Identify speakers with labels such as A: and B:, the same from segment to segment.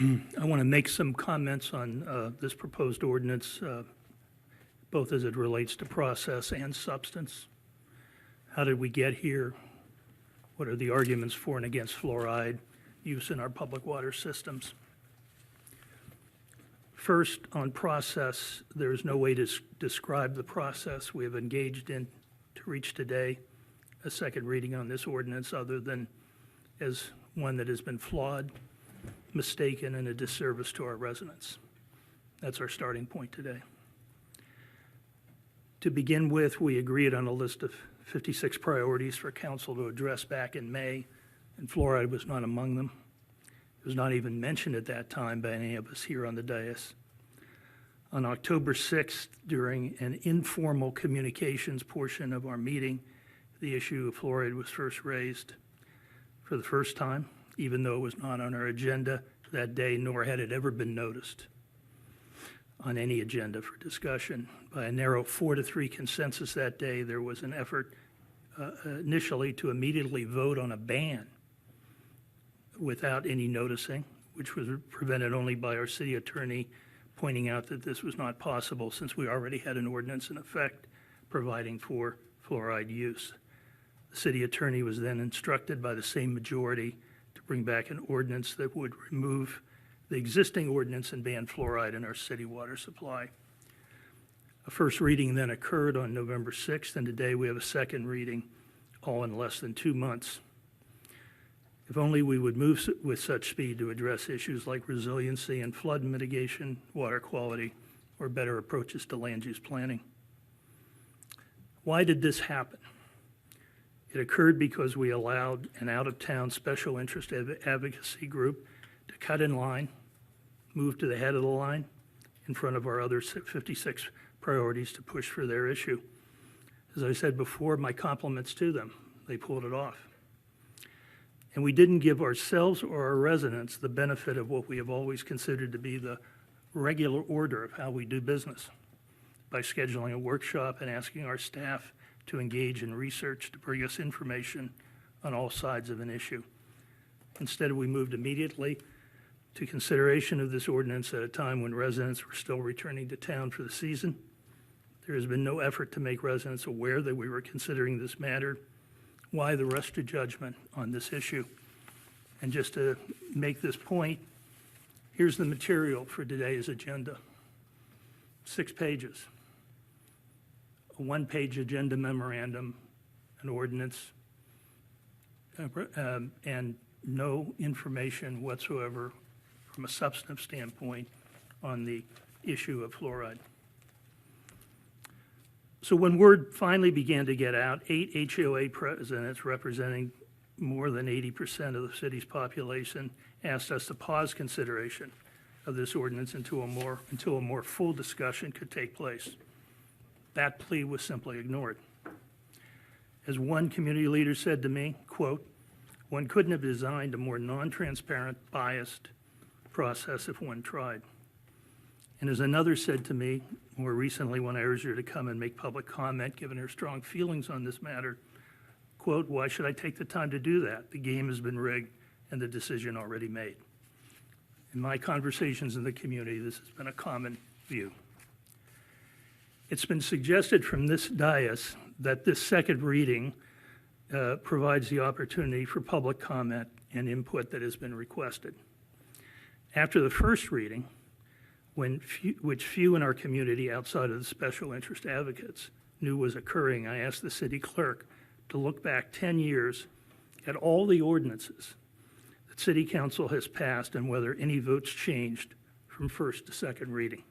A: I want to make some comments on this proposed ordinance, both as it relates to process and substance. How did we get here? What are the arguments for and against fluoride use in our public water systems? First, on process, there is no way to describe the process we have engaged in to reach today a second reading on this ordinance other than as one that has been flawed, mistaken, and a disservice to our residents. That's our starting point today. To begin with, we agreed on a list of 56 priorities for council to address back in May, and fluoride was not among them. It was not even mentioned at that time by any of us here on the dais. On October 6th, during an informal communications portion of our meeting, the issue of fluoride was first raised for the first time, even though it was not on our agenda that day, nor had it ever been noticed on any agenda for discussion. By a narrow 4-3 consensus that day, there was an effort initially to immediately vote on a ban without any noticing, which was prevented only by our city attorney pointing out that this was not possible since we already had an ordinance in effect providing for fluoride use. The city attorney was then instructed by the same majority to bring back an ordinance that would remove the existing ordinance and ban fluoride in our city water supply. A first reading then occurred on November 6th, and today we have a second reading, all in less than 2 months. If only we would move with such speed to address issues like resiliency and flood mitigation, water quality, or better approaches to land use planning. Why did this happen? It occurred because we allowed an out-of-town special interest advocacy group to cut in line, move to the head of the line in front of our other 56 priorities to push for their issue. As I said before, my compliments to them. They pulled it off. And we didn't give ourselves or our residents the benefit of what we have always considered to be the regular order of how we do business by scheduling a workshop and asking our staff to engage in research to bring us information on all sides of an issue. Instead, we moved immediately to consideration of this ordinance at a time when residents were still returning to town for the season. There has been no effort to make residents aware that we were considering this matter. Why the rush to judgment on this issue? And just to make this point, here's the material for today's agenda. 6 pages. A 1-page agenda memorandum, an ordinance, and no information whatsoever from a substantive standpoint on the issue of fluoride. So when word finally began to get out, 8 HOA presidents representing more than 80% of the city's population asked us to pause consideration of this ordinance until a more full discussion could take place. That plea was simply ignored. As one community leader said to me, quote, "One couldn't have designed a more non-transparent, biased process if one tried." And as another said to me more recently when I urged her to come and make public comment, given her strong feelings on this matter, quote, "Why should I take the time to do that? The game has been rigged and the decision already made." In my conversations in the community, this has been a common view. It's been suggested from this dais that this second reading provides the opportunity for public comment and input that has been requested. After the first reading, which few in our community outside of the special interest advocates knew was occurring, I asked the city clerk to look back 10 years at all the ordinances that city council has passed and whether any votes changed from first to second reading.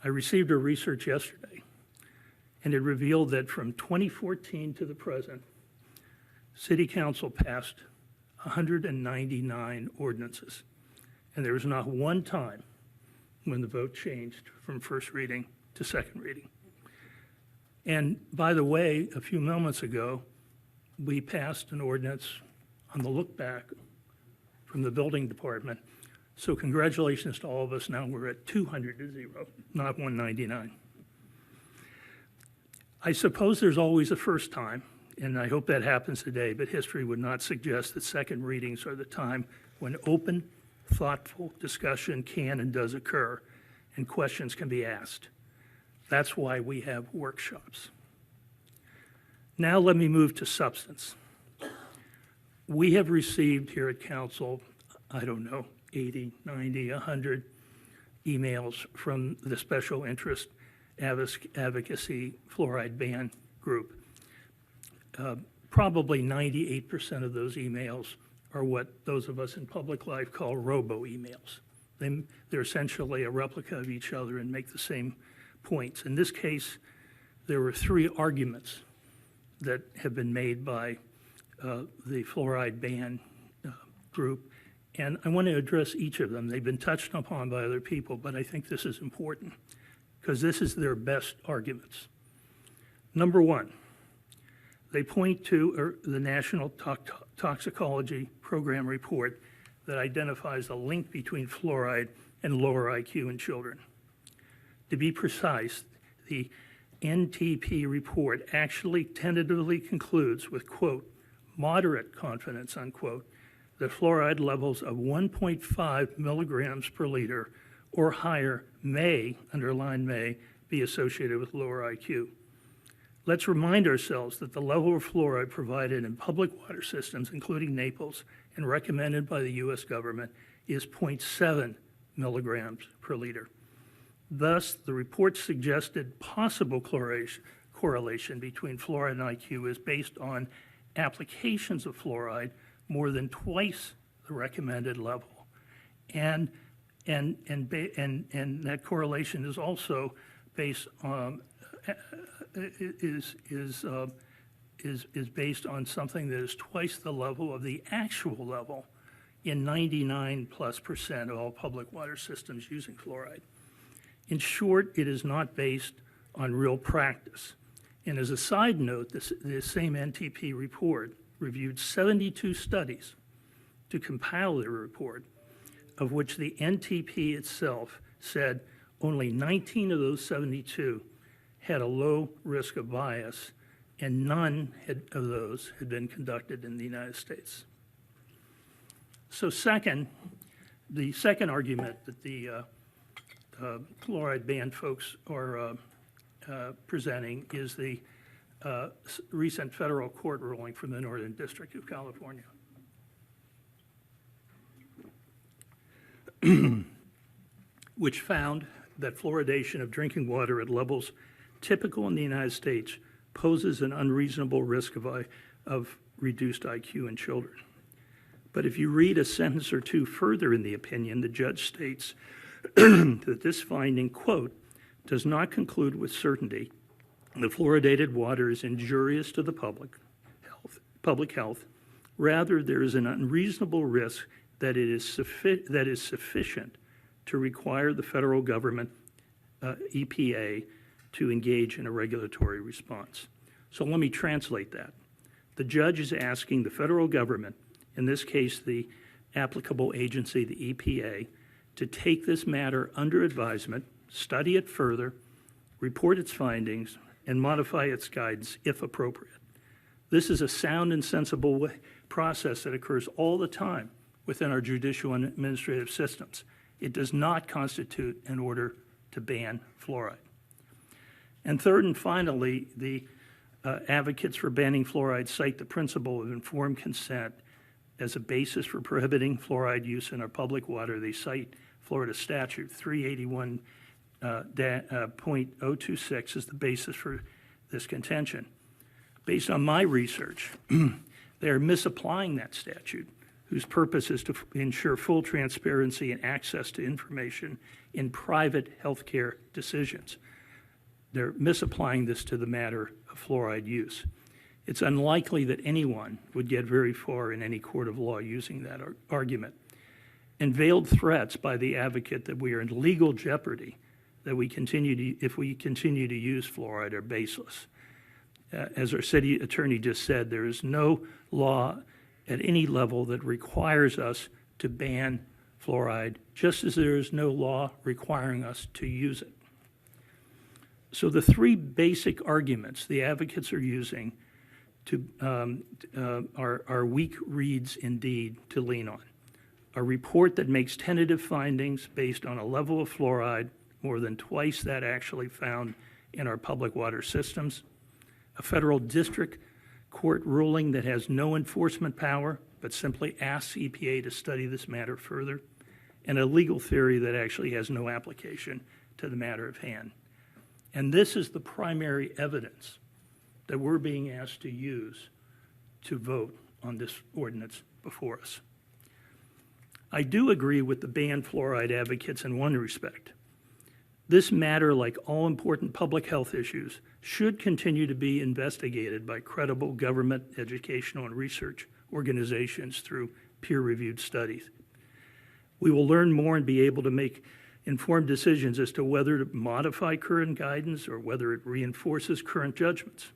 A: I received her research yesterday, and it revealed that from 2014 to the present, city council passed 199 ordinances, and there was not one time when the vote changed from first reading to second reading. And by the way, a few moments ago, we passed an ordinance on the look back from the building department. So congratulations to all of us. Now we're at 200-0, not 199. I suppose there's always a first time, and I hope that happens today, but history would not suggest that second readings are the time when open thoughtful discussion can and does occur, and questions can be asked. That's why we have workshops. Now let me move to substance. We have received here at Council, I don't know, 80, 90, 100 emails from the Special Interest Advocacy Fluoride Ban Group. Probably 98% of those emails are what those of us in public life call robo-emails. They're essentially a replica of each other and make the same points. In this case, there were 3 arguments that have been made by the fluoride ban group, and I want to address each of them. They've been touched upon by other people, but I think this is important because this is their best arguments. Number 1, they point to the National Toxicology Program report that identifies a link between fluoride and lower IQ in children. To be precise, the NTP report actually tentatively concludes with, quote, moderate confidence, unquote, that fluoride levels of 1.5 milligrams per liter or higher may, underline may, be associated with lower IQ. Let's remind ourselves that the level of fluoride provided in public water systems, including Naples, and recommended by the U.S. government is 0.7 milligrams per liter. Thus, the report suggested possible correlation between fluoride and IQ is based on applications of fluoride more than twice the recommended level. And that correlation is also based on is based on something that is twice the level of the actual level in 99+% of all public water systems using fluoride. In short, it is not based on real practice. And as a side note, the same NTP report reviewed 72 studies to compile their report, of which the NTP itself said only 19 of those 72 had a low risk of bias, and none of those had been conducted in the United States. So the second argument that the fluoride ban folks are presenting is the recent federal court ruling from the Northern District of California. Which found that fluoridation of drinking water at levels typical in the United States poses an unreasonable risk of reduced IQ in children. But if you read a sentence or two further in the opinion, the judge states that this finding, quote, does not conclude with certainty that fluoridated water is injurious to the public health. Rather, there is an unreasonable risk that it is sufficient to require the federal government, EPA, to engage in a regulatory response. So let me translate that. The judge is asking the federal government, in this case the applicable agency, the EPA, to take this matter under advisement, study it further, report its findings, and modify its guidance if appropriate. This is a sound and sensible process that occurs all the time within our judicial and administrative systems. It does not constitute an order to ban fluoride. And third and finally, the advocates for banning fluoride cite the principle of informed consent as a basis for prohibiting fluoride use in our public water. They cite Florida statute 381.026 as the basis for this contention. Based on my research, they are misapplying that statute, whose purpose is to ensure full transparency and access to information in private healthcare decisions. They're misapplying this to the matter of fluoride use. It's unlikely that anyone would get very far in any court of law using that argument. And veiled threats by the advocate that we are in legal jeopardy that if we continue to use fluoride are baseless. As our city attorney just said, there is no law at any level that requires us to ban fluoride, just as there is no law requiring us to use it. So the 3 basic arguments the advocates are using are weak reeds indeed to lean on. A report that makes tentative findings based on a level of fluoride more than twice that actually found in our public water systems. A federal district court ruling that has no enforcement power but simply asks EPA to study this matter further. And a legal theory that actually has no application to the matter at hand. And this is the primary evidence that we're being asked to use to vote on this ordinance before us. I do agree with the banned fluoride advocates in one respect. This matter, like all important public health issues, should continue to be investigated by credible government, educational, and research organizations through peer-reviewed studies. We will learn more and be able to make informed decisions as to whether to modify current guidance or whether it reinforces current judgments.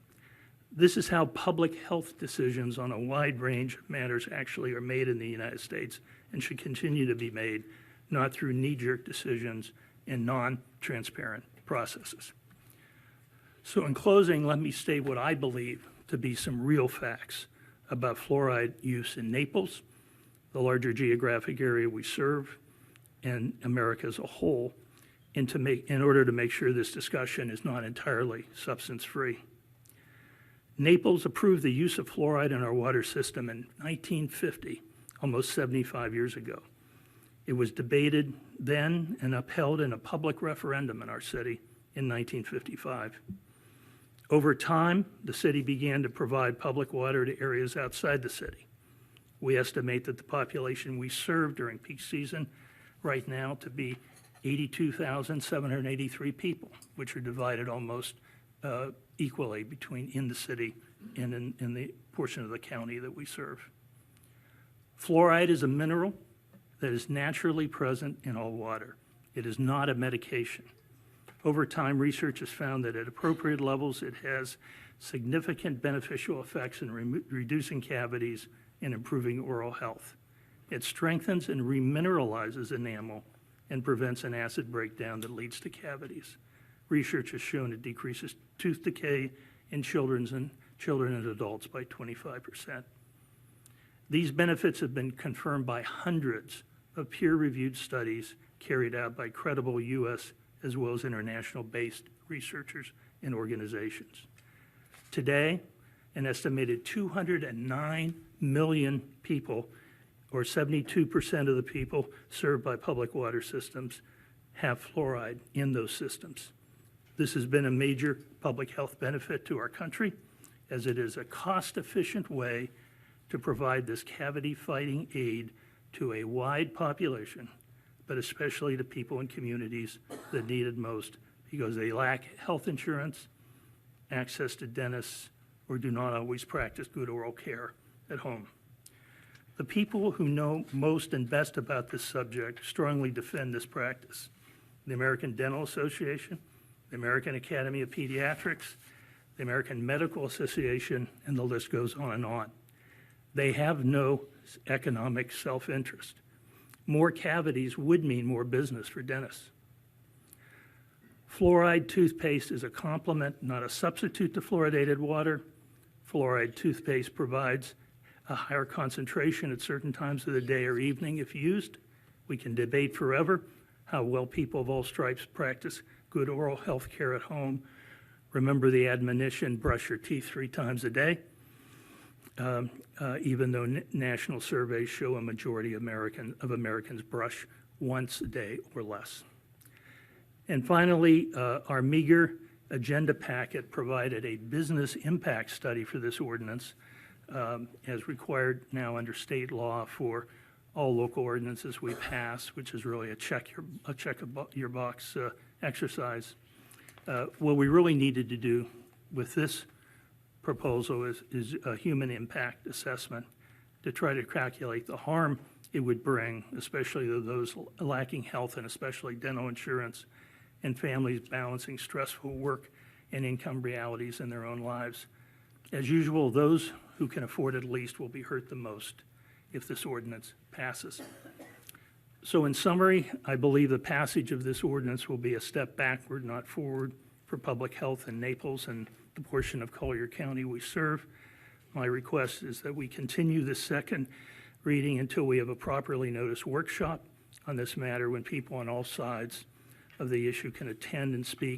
A: This is how public health decisions on a wide range of matters actually are made in the United States and should continue to be made, not through knee-jerk decisions and non-transparent processes. So in closing, let me state what I believe to be some real facts about fluoride use in Naples, the larger geographic area we serve, and America as a whole, and in order to make sure this discussion is not entirely substance-free. Naples approved the use of fluoride in our water system in 1950, almost 75 years ago. It was debated then and upheld in a public referendum in our city in 1955. Over time, the city began to provide public water to areas outside the city. We estimate that the population we serve during peak season right now to be 82,783 people, which are divided almost equally between in the city and in the portion of the county that we serve. Fluoride is a mineral that is naturally present in all water. It is not a medication. Over time, research has found that at appropriate levels, it has significant beneficial effects in reducing cavities and improving oral health. It strengthens and remineralizes enamel and prevents an acid breakdown that leads to cavities. Research has shown it decreases tooth decay in children and adults by 25%. These benefits have been confirmed by hundreds of peer-reviewed studies carried out by credible U.S. as well as international-based researchers and organizations. Today, an estimated 209 million people, or 72% of the people served by public water systems, have fluoride in those systems. This has been a major public health benefit to our country, as it is a cost-efficient way to provide this cavity-fighting aid to a wide population, but especially to people in communities that need it most because they lack health insurance, access to dentists, or do not always practice good oral care at home. The people who know most and best about this subject strongly defend this practice. The American Dental Association, the American Academy of Pediatrics, the American Medical Association, and the list goes on and on. They have no economic self-interest. More cavities would mean more business for dentists. Fluoride toothpaste is a complement, not a substitute to fluoridated water. Fluoride toothpaste provides a higher concentration at certain times of the day or evening if used. We can debate forever how well people of all stripes practice good oral health care at home. Remember the admonition, brush your teeth 3 times a day, even though national surveys show a majority of Americans brush once a day or less. And finally, our meager agenda packet provided a business impact study for this ordinance, as required now under state law for all local ordinances we pass, which is really a check your box exercise. What we really needed to do with this proposal is a human impact assessment to try to calculate the harm it would bring, especially to those lacking health and especially dental insurance, and families balancing stressful work and income realities in their own lives. As usual, those who can afford it least will be hurt the most if this ordinance passes. So in summary, I believe the passage of this ordinance will be a step backward, not forward, for public health in Naples and the portion of Collier County we serve. My request is that we continue this second reading until we have a properly noticed workshop on this matter when people on all sides of the issue can attend and speak.